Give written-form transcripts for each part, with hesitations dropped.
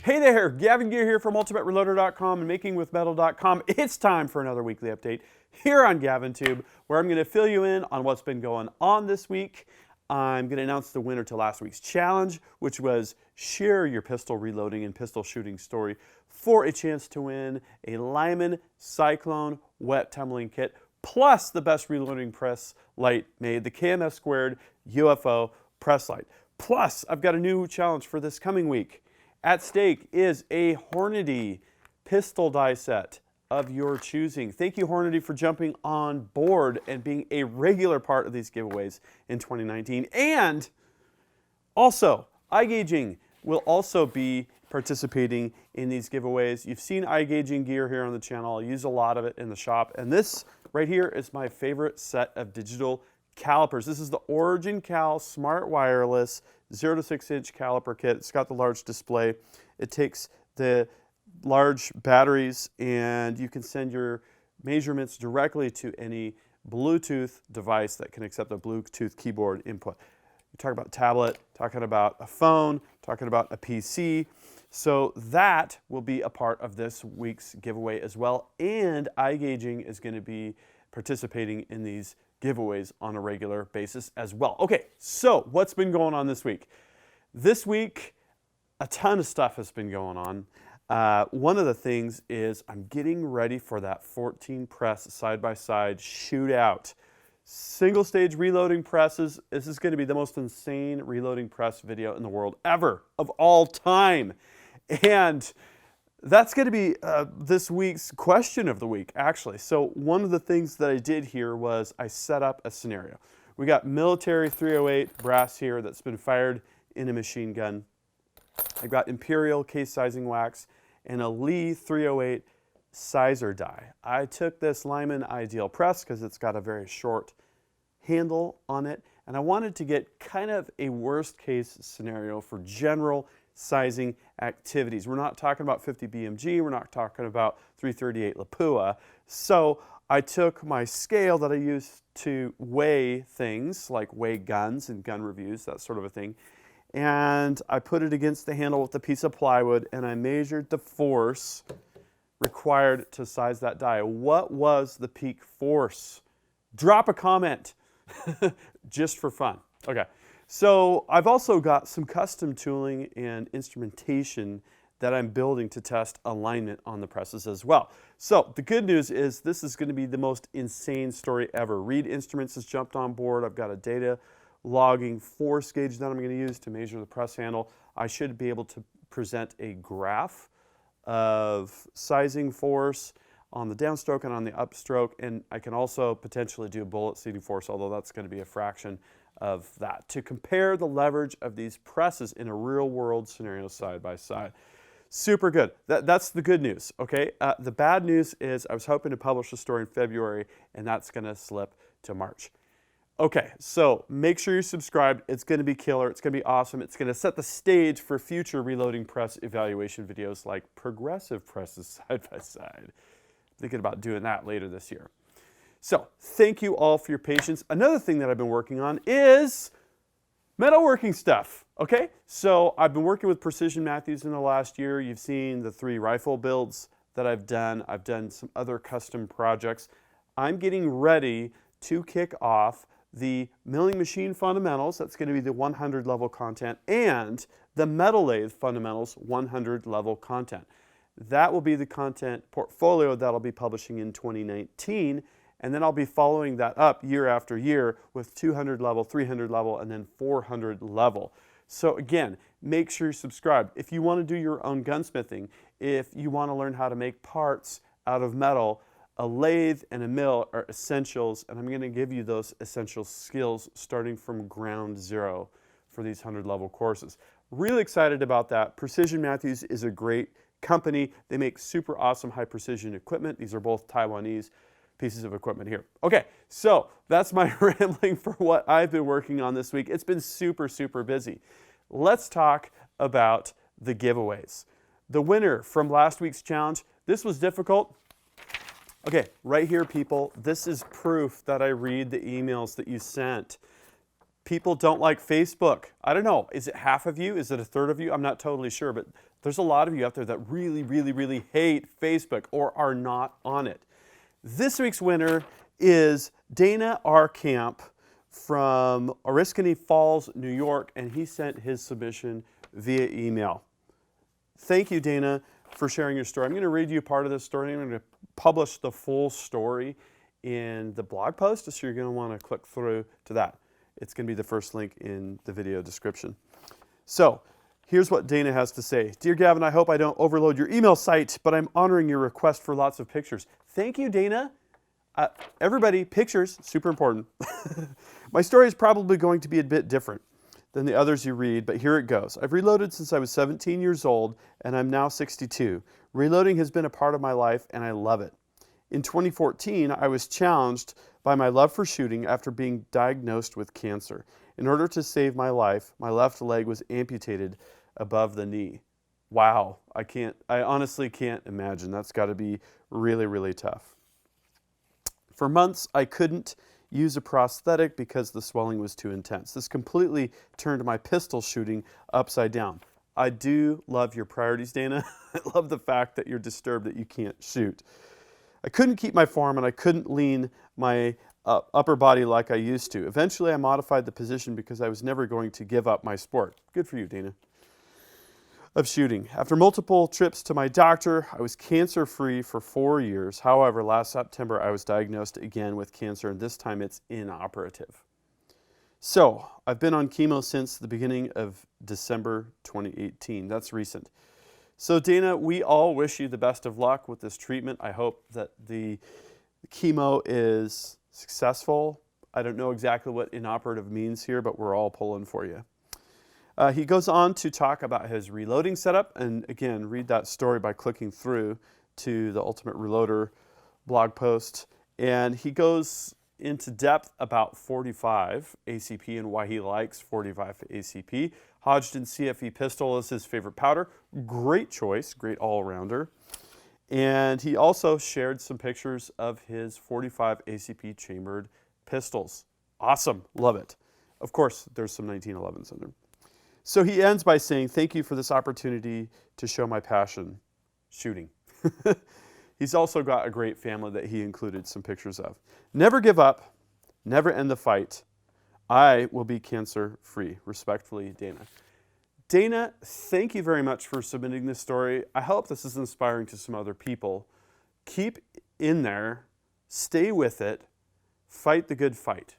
Hey there, Gavin Gear here from UltimateReloader.com and MakingWithMetal.com. It's time for another weekly update here on GavinTube, where I'm going to fill you in on what's been going on this week. I'm going to announce the winner to last week's challenge, which was share your pistol reloading and pistol shooting story for a chance to win a Lyman Cyclone wet tumbling kit, plus the best reloading press light made, the KMS Squared UFO press light. Plus, I've got a new challenge for this coming week. At stake is a Hornady pistol die set of your choosing. Thank you, Hornady, for jumping on board and being a regular part of these giveaways in 2019. And also, iGaging will also be participating in these giveaways. You've seen iGaging gear here on the channel. I use a lot of it in the shop. And this right here is my favorite set of digital calipers. This is the Origin Cal Smart Wireless 0 to 6 inch caliper kit. It's got the large display. It takes the large batteries and you can send your measurements directly to any Bluetooth device that can accept a Bluetooth keyboard input. You talk about tablet, talking about a phone, talking about a PC. So that will be a part of this week's giveaway as well. And iGaging is going to be participating in these giveaways on a regular basis as well. Okay, so what's been going on this week? This week, a ton of stuff has been going on. One of the things is I'm getting ready for that 14 press side-by-side shootout. Single stage reloading presses. This is going to be the most insane reloading press video in the world ever, of all time. And that's going to be this week's question of the week, actually. So one of the things that I did here was I set up a scenario. We got military 308 brass here that's been fired in a machine gun. I've got Imperial case sizing wax and a Lee 308 sizer die. I took this Lyman Ideal press because it's got a very short handle on it, and I wanted to get kind of a worst case scenario for general sizing activities. We're not talking about 50 BMG, we're not talking about 338 Lapua. So I took my scale that I use to weigh things, like weigh guns and gun reviews, that sort of a thing, and I put it against the handle with a piece of plywood and I measured the force required to size that die. What was the peak force? Drop a comment just for fun. Okay. So I've also got some custom tooling and instrumentation that I'm building to test alignment on the presses as well. So the good news is this is going to be the most insane story ever. Reed Instruments has jumped on board. I've got a data logging force gauge that I'm going to use to measure the press handle. I should be able to present a graph of sizing force on the downstroke and on the upstroke, and I can also potentially do bullet seating force, although that's going to be a fraction of that, to compare the leverage of these presses in a real world scenario side by side. Super good. That's the good news, okay? The bad news is I was hoping to publish the story in February, and that's going to slip to March. Okay, so make sure you're subscribed. It's going to be killer. It's going to be awesome. It's going to set the stage for future reloading press evaluation videos like progressive presses side by side. Thinking about doing that later this year. So thank you all for your patience. Another thing that I've been working on is metalworking stuff. Okay, so I've been working with Precision Matthews in the last year. You've seen the 3 rifle builds that I've done. I've done some other custom projects. I'm getting ready to kick off the milling machine fundamentals. That's going to be the 100 level content, and the metal lathe fundamentals 100 level content. That will be the content portfolio that I'll be publishing in 2019. And then I'll be following that up year after year with 200 level, 300 level, and then 400 level. So again, make sure you're subscribed. If you want to do your own gunsmithing, if you want to learn how to make parts out of metal, a lathe and a mill are essentials, and I'm going to give you those essential skills starting from ground zero for these 100 level courses. Really excited about that. Precision Matthews is a great company. They make super awesome high precision equipment. These are both Taiwanese pieces of equipment here. Okay, so that's my rambling for what I've been working on this week. It's been super, super busy. Let's talk about the giveaways. The winner from last week's challenge, this was difficult. Okay, right here, people, this is proof that I read the emails that you sent. People don't like Facebook. I don't know, is it half of you? Is it a third of you? I'm not totally sure, but There's a lot of you out there that really, really, really hate Facebook or are not on it. This week's winner is Dana R. Camp from Oriskany Falls, New York, and he sent his submission via email. Thank you, Dana, for sharing your story. I'm going to read you part of this story. I'm going to publish the full story in the blog post, so you're going to want to click through to that. It's going to be the first link in the video description. So, here's what Dana has to say. Dear Gavin, I hope I don't overload your email site, but I'm honoring your request for lots of pictures. Thank you, Dana. Everybody, pictures, super important. My story is probably going to be a bit different than the others you read, but here it goes. I've reloaded since I was 17 years old, and I'm now 62. Reloading has been a part of my life, and I love it. In 2014, I was challenged by my love for shooting after being diagnosed with cancer. In order to save my life, my left leg was amputated above the knee. Wow, I honestly can't imagine. That's got to be really, really tough. For months, I couldn't use a prosthetic because the swelling was too intense. This completely turned my pistol shooting upside down. I do love your priorities, Dana. I love the fact that you're disturbed that you can't shoot. I couldn't keep my form and I couldn't lean my upper body like I used to. Eventually, I modified the position because I was never going to give up my sport. Good for you, Dana. Of shooting. After multiple trips to my doctor, I was cancer-free for 4 years. However, last September, I was diagnosed again with cancer, and this time it's inoperative. So, I've been on chemo since the beginning of December 2018. That's recent. So Dana, we all wish you the best of luck with this treatment. I hope that the chemo is successful. I don't know exactly what inoperative means here, but we're all pulling for you. He goes on to talk about his reloading setup, and again, read that story by clicking through to the Ultimate Reloader blog post. And he goes into depth about 45 ACP and why he likes 45 ACP. Hodgdon CFE pistol is his favorite powder. Great choice, great all-rounder. And he also shared some pictures of his 45 ACP chambered pistols. Awesome, love it. Of course, there's some 1911s in there. So he ends by saying, thank you for this opportunity to show my passion, shooting. He's also got a great family that he included some pictures of. Never give up, never end the fight. I will be cancer-free. Respectfully, Dana. Dana, thank you very much for submitting this story. I hope this is inspiring to some other people. Keep in there, stay with it, fight the good fight.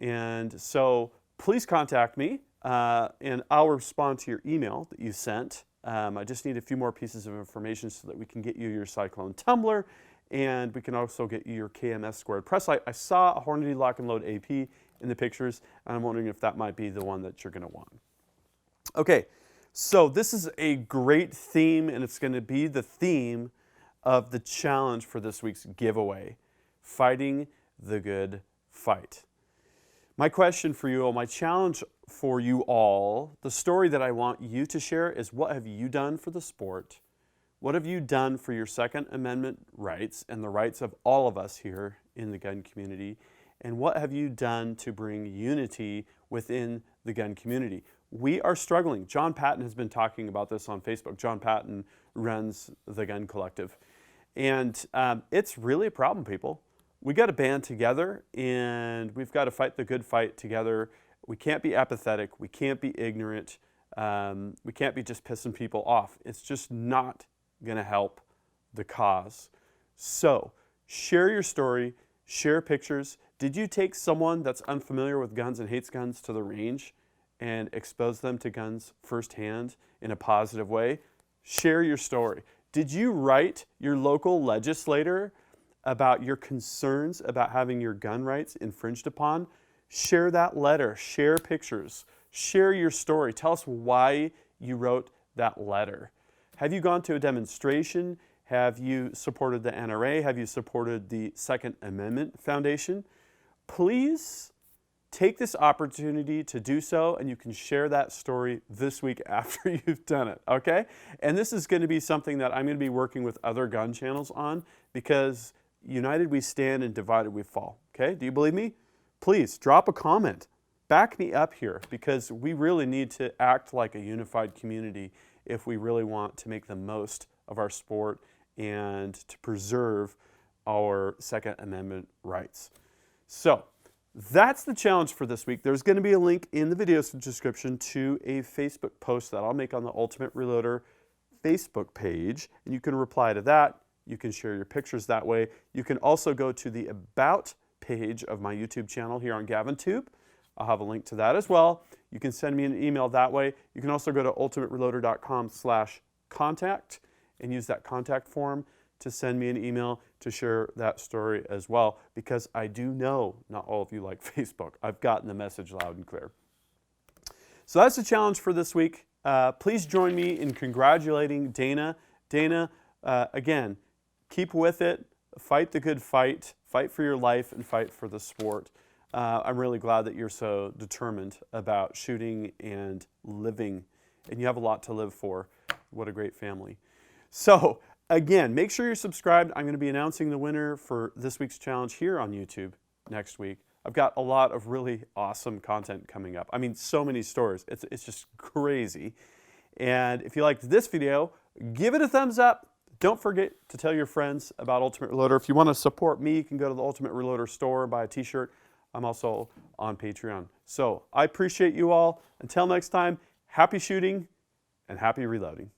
And so please contact me, and I'll respond to your email that you sent. I just need a few more pieces of information so that we can get you your Cyclone tumbler, and we can also get you your KMS squared press light. I saw a Hornady Lock and Load AP in the pictures, and I'm wondering if that might be the one that you're going to want. Okay, so this is a great theme, and it's going to be the theme of the challenge for this week's giveaway, fighting the good fight. My question for you all, my challenge for you all, the story that I want you to share is, what have you done for the sport? What have you done for your Second Amendment rights and the rights of all of us here in the gun community? And what have you done to bring unity within the gun community? We are struggling. John Patton has been talking about this on Facebook. John Patton runs the Gun Collective. And it's really a problem, people. We got to band together, and we've got to fight the good fight together. We can't be apathetic. We can't be ignorant. We can't be just pissing people off. It's just not going to help the cause. So share your story, share pictures. Did you take someone that's unfamiliar with guns and hates guns to the range and expose them to guns firsthand in a positive way? Share your story. Did you write your local legislator about your concerns about having your gun rights infringed upon? Share that letter, share pictures, share your story. Tell us why you wrote that letter. Have you gone to a demonstration? Have you supported the NRA? Have you supported the Second Amendment Foundation? Please take this opportunity to do so, and you can share that story this week after you've done it, okay? And this is going to be something that I'm going to be working with other gun channels on, because united we stand and divided we fall, okay? Do you believe me? Please drop a comment. Back me up here, because we really need to act like a unified community if we really want to make the most of our sport and to preserve our Second Amendment rights. So that's the challenge for this week. There's going to be a link in the video description to a Facebook post that I'll make on the Ultimate Reloader Facebook page, and you can reply to that. You can share your pictures that way. You can also go to the About page of my YouTube channel here on GavinTube. I'll have a link to that as well. You can send me an email that way. You can also go to ultimatereloader.com/contact and use that contact form to send me an email to share that story as well, because I do know not all of you like Facebook. I've gotten the message loud and clear. So that's the challenge for this week. Please join me in congratulating Dana. Dana, again, keep with it. Fight the good fight. Fight for your life and fight for the sport. I'm really glad that you're so determined about shooting and living, and you have a lot to live for. What a great family. So again, make sure you're subscribed. I'm going to be announcing the winner for this week's challenge here on YouTube next week. I've got a lot of really awesome content coming up. I mean, so many stories. It's just crazy. And if you liked this video, give it a thumbs up. Don't forget to tell your friends about Ultimate Reloader. If you want to support me, you can go to the Ultimate Reloader store and buy a t-shirt. I'm also on Patreon. So I appreciate you all. Until next time, happy shooting and happy reloading.